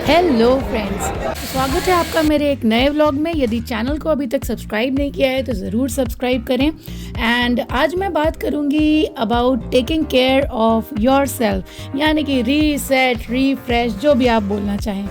Hello friends, स्वागत है आपका मेरे एक नए व्लॉग में। यदि चैनल को अभी तक सब्सक्राइब नहीं किया है तो ज़रूर सब्सक्राइब करें। एंड आज मैं बात करूंगी about taking care of your self, यानी कि रीसेट, रिफ्रेश, जो भी आप बोलना चाहें।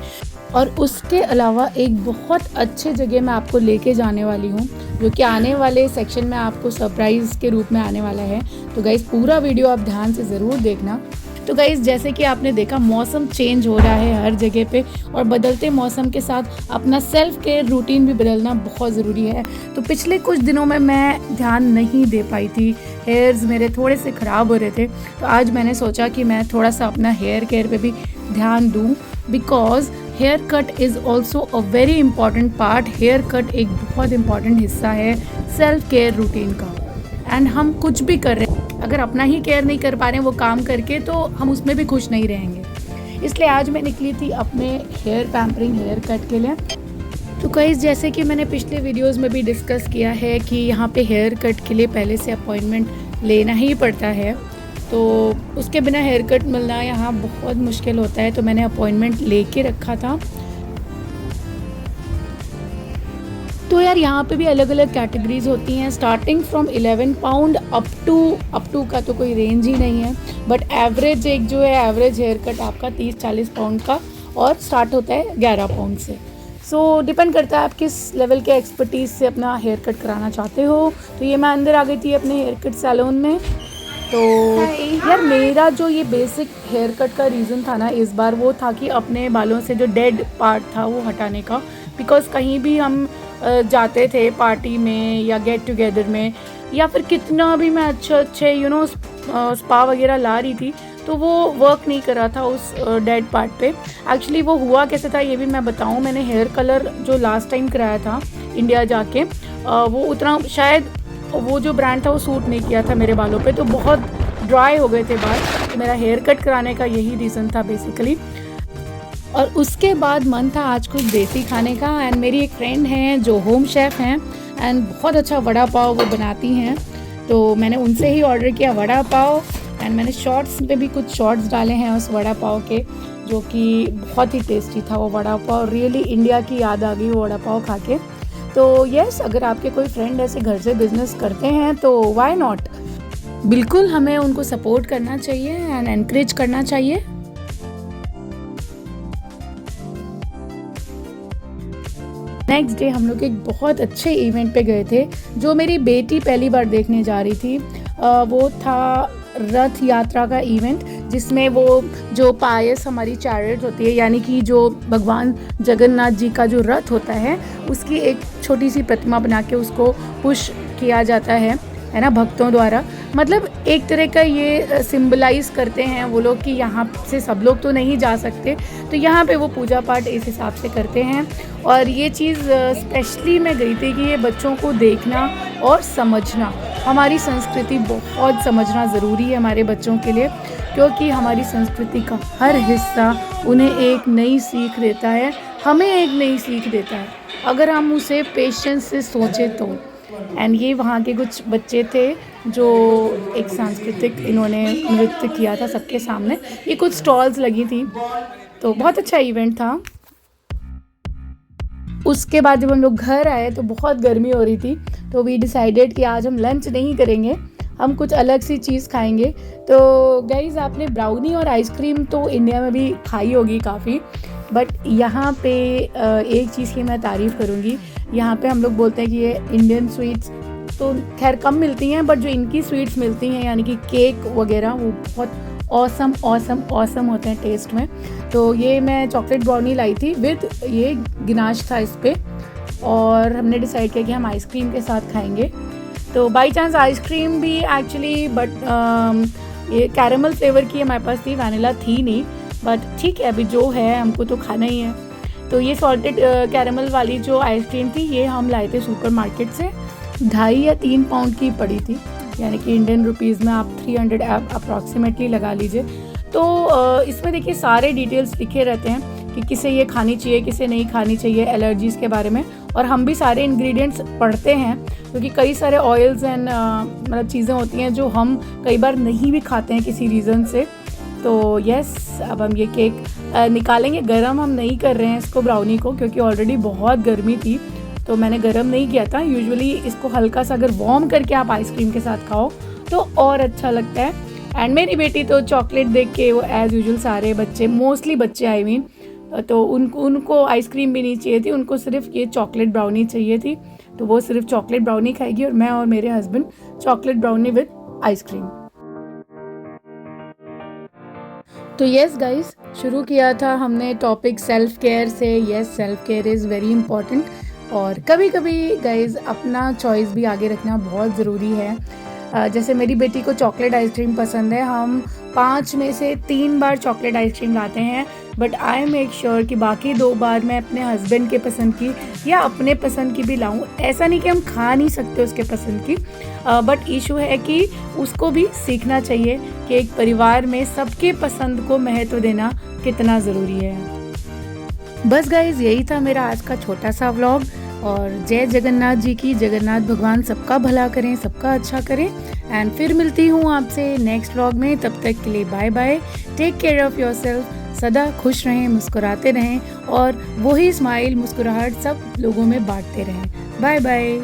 और उसके अलावा एक बहुत अच्छे जगह मैं आपको लेके जाने वाली हूँ, जो कि आने वाले सेक्शन में आपको सरप्राइज़ के रूप में आने वाला है। तो गाइज़ पूरा वीडियो आप ध्यान से ज़रूर देखना। तो गाइज़ जैसे कि आपने देखा, मौसम चेंज हो रहा है हर जगह पे, और बदलते मौसम के साथ अपना सेल्फ केयर रूटीन भी बदलना बहुत ज़रूरी है। तो पिछले कुछ दिनों में मैं ध्यान नहीं दे पाई थी, हेयर्स मेरे थोड़े से ख़राब हो रहे थे। तो आज मैंने सोचा कि मैं थोड़ा सा अपना हेयर केयर पे भी ध्यान दूँ, because hair cut is also a very important part. Hair cut एक बहुत इंपॉर्टेंट हिस्सा है सेल्फ केयर रूटीन का। एंड हम कुछ भी कर रहे हैं, अगर अपना ही केयर नहीं कर पा रहे हैं वो काम करके, तो हम उसमें भी खुश नहीं रहेंगे। इसलिए आज मैं निकली थी अपने हेयर पैम्परिंग, हेयर कट के लिए। तो गाइस जैसे कि मैंने पिछले वीडियोस में भी डिस्कस किया है कि यहाँ पे हेयर कट के लिए पहले से अपॉइंटमेंट लेना ही पड़ता है। तो उसके बिना हेयर कट मिलना यहाँ बहुत मुश्किल होता है। तो मैंने अपॉइंटमेंट लेके रखा था। तो यार यहाँ पे भी अलग अलग कैटेगरीज होती हैं, starting from 11 pound up to का तो कोई रेंज ही नहीं है। बट एवरेज एक जो है, एवरेज हेयर कट आपका 30-40 पाउंड का और स्टार्ट होता है 11 पाउंड से। सो डिपेंड करता है आप किस लेवल के एक्सपर्टीज़ से अपना हेयर कट कराना चाहते हो। तो ये मैं अंदर आ गई थी अपने हेयर कट सैलून में। तो यार मेरा जो ये बेसिक हेयर कट का रीज़न था ना इस बार, वो था कि अपने बालों से जो डेड पार्ट था वो हटाने का। बिकॉज़ कहीं भी हम जाते थे पार्टी में या गेट टुगेदर में, या फिर कितना भी मैं अच्छे स्पा वगैरह ला रही थी, तो वो वर्क नहीं कर रहा था उस डेड पार्ट पे। एक्चुअली वो हुआ कैसे था ये भी मैं बताऊं। मैंने हेयर कलर जो लास्ट टाइम कराया था इंडिया जाके, वो उतना शायद वो जो ब्रांड था वो सूट नहीं किया था मेरे बालों पे, तो बहुत ड्राई हो गए थे बाल। तो मेरा हेयर कट कराने का यही रीज़न था बेसिकली। और उसके बाद मन था आज कुछ देसी खाने का। एंड मेरी एक फ्रेंड हैं जो होम शेफ़ हैं, एंड बहुत अच्छा वड़ा पाव वो बनाती हैं। तो मैंने उनसे ही ऑर्डर किया वड़ा पाव। एंड मैंने शॉर्ट्स पे भी कुछ शॉर्ट्स डाले हैं उस वड़ा पाव के, जो कि बहुत ही टेस्टी था वो वड़ा पाव। रियली इंडिया की याद आ गई वो वड़ा पाव खा के। तो यस, अगर आपके कोई फ्रेंड ऐसे घर से बिजनेस करते हैं तो व्हाई नॉट, बिल्कुल हमें उनको सपोर्ट करना चाहिए एंड एनकरेज करना चाहिए। नेक्स्ट डे हम लोग एक बहुत अच्छे इवेंट पे गए थे, जो मेरी बेटी पहली बार देखने जा रही थी। वो था रथ यात्रा का इवेंट, जिसमें वो जो पायस हमारी चैरियट होती है, यानी कि जो भगवान जगन्नाथ जी का जो रथ होता है, उसकी एक छोटी सी प्रतिमा बना के उसको पुश किया जाता है ना, भक्तों द्वारा। मतलब एक तरह का ये सिंबलाइज करते हैं वो लोग कि यहाँ से सब लोग तो नहीं जा सकते, तो यहाँ पे वो पूजा पाठ इस हिसाब से करते हैं। और ये चीज़ स्पेशली मैं गई थी कि ये बच्चों को देखना और समझना, हमारी संस्कृति बहुत समझना ज़रूरी है हमारे बच्चों के लिए, क्योंकि हमारी संस्कृति का हर हिस्सा उन्हें एक नई सीख देता है, हमें एक नई सीख देता है, अगर हम उसे पेशेंस से सोचें तो। एंड ये वहाँ के कुछ बच्चे थे जो एक सांस्कृतिक इन्होंने नृत्य किया था सबके सामने। ये कुछ स्टॉल्स लगी थी, तो बहुत अच्छा इवेंट था। उसके बाद जब हम लोग घर आए तो बहुत गर्मी हो रही थी, तो वी डिसाइडेड कि आज हम लंच नहीं करेंगे, हम कुछ अलग सी चीज़ खाएंगे। तो गाइज़ आपने ब्राउनी और आइसक्रीम तो इंडिया में भी खाई होगी काफ़ी, बट यहाँ पे एक चीज़ की मैं तारीफ़ करूँगी। यहाँ पे हम लोग बोलते हैं कि ये इंडियन स्वीट्स तो खैर कम मिलती हैं, बट जो इनकी स्वीट्स मिलती हैं यानी कि केक वगैरह, वो बहुत ऑसम होते हैं टेस्ट में। तो ये मैं चॉकलेट ब्राउनी लाई थी विद ये गिनाश था इस पर, और हमने डिसाइड किया कि हम आइसक्रीम के साथ खाएंगे। तो बाई चांस आइसक्रीम भी एक्चुअली ये कैरेमल फ्लेवर की हमारे पास थी, वैनिला थी नहीं, बट ठीक है अभी जो है हमको तो खाना ही है। तो ये सॉल्टेड कैरेमल वाली जो आइसक्रीम थी ये हम लाए थे सुपर मार्केट से, 2.5 या 3 पाउंड की पड़ी थी, यानी कि इंडियन रुपीज़ में आप 300 अप्रॉक्सीमेटली लगा लीजिए। तो इसमें देखिए सारे डिटेल्स लिखे रहते हैं कि किसे ये खानी चाहिए, किसे नहीं खानी चाहिए, एलर्जीज़ के बारे में। और हम भी सारे इंग्रेडिएंट्स पढ़ते हैं, क्योंकि कई सारे ऑयल्स एंड मतलब चीज़ें होती हैं जो हम कई बार नहीं भी खाते हैं किसी रीज़न से। तो यस, अब हम ये केक निकालेंगे। गरम हम नहीं कर रहे हैं इसको, ब्राउनी को, क्योंकि ऑलरेडी बहुत गर्मी थी तो मैंने गरम नहीं किया था। यूजुअली इसको हल्का सा अगर वार्म करके आप आइसक्रीम के साथ खाओ तो और अच्छा लगता है। एंड मेरी बेटी तो चॉकलेट देख के वो एज़ यूजुअल सारे बच्चे, मोस्टली बच्चे आई मीन, तो उनको आइसक्रीम भी नहीं चाहिए थी, उनको सिर्फ ये चॉकलेट ब्राउनी चाहिए थी। तो वो सिर्फ चॉकलेट ब्राउनी खाएगी और मैं और मेरे husband chocolate brownie with ice cream. तो यस गाइस, शुरू किया था हमने टॉपिक सेल्फ केयर से। Yes, self care is very important, और कभी कभी गाइस अपना चॉइस भी आगे रखना बहुत ज़रूरी है। जैसे मेरी बेटी को चॉकलेट आइसक्रीम पसंद है, हम 5 में से 3 बार चॉकलेट आइसक्रीम लाते हैं, बट आई मेक श्योर कि बाकी 2 बार मैं अपने हस्बैंड के पसंद की या अपने पसंद की भी लाऊं। ऐसा नहीं कि हम खा नहीं सकते उसके पसंद की, बट इशू है कि उसको भी सीखना चाहिए कि एक परिवार में सबके पसंद को महत्व देना कितना ज़रूरी है। बस गाइज, यही था मेरा आज का छोटा सा व्लॉग। और जय जगन्नाथ जी की। जगन्नाथ भगवान सबका भला करें, सबका अच्छा करें। एंड फिर मिलती हूँ आपसे नेक्स्ट व्लॉग में। तब तक के लिए bye bye, take care of yourself. सदा खुश रहें, मुस्कुराते रहें, और वही स्माइल, मुस्कुराहट सब लोगों में बांटते रहें। Bye bye.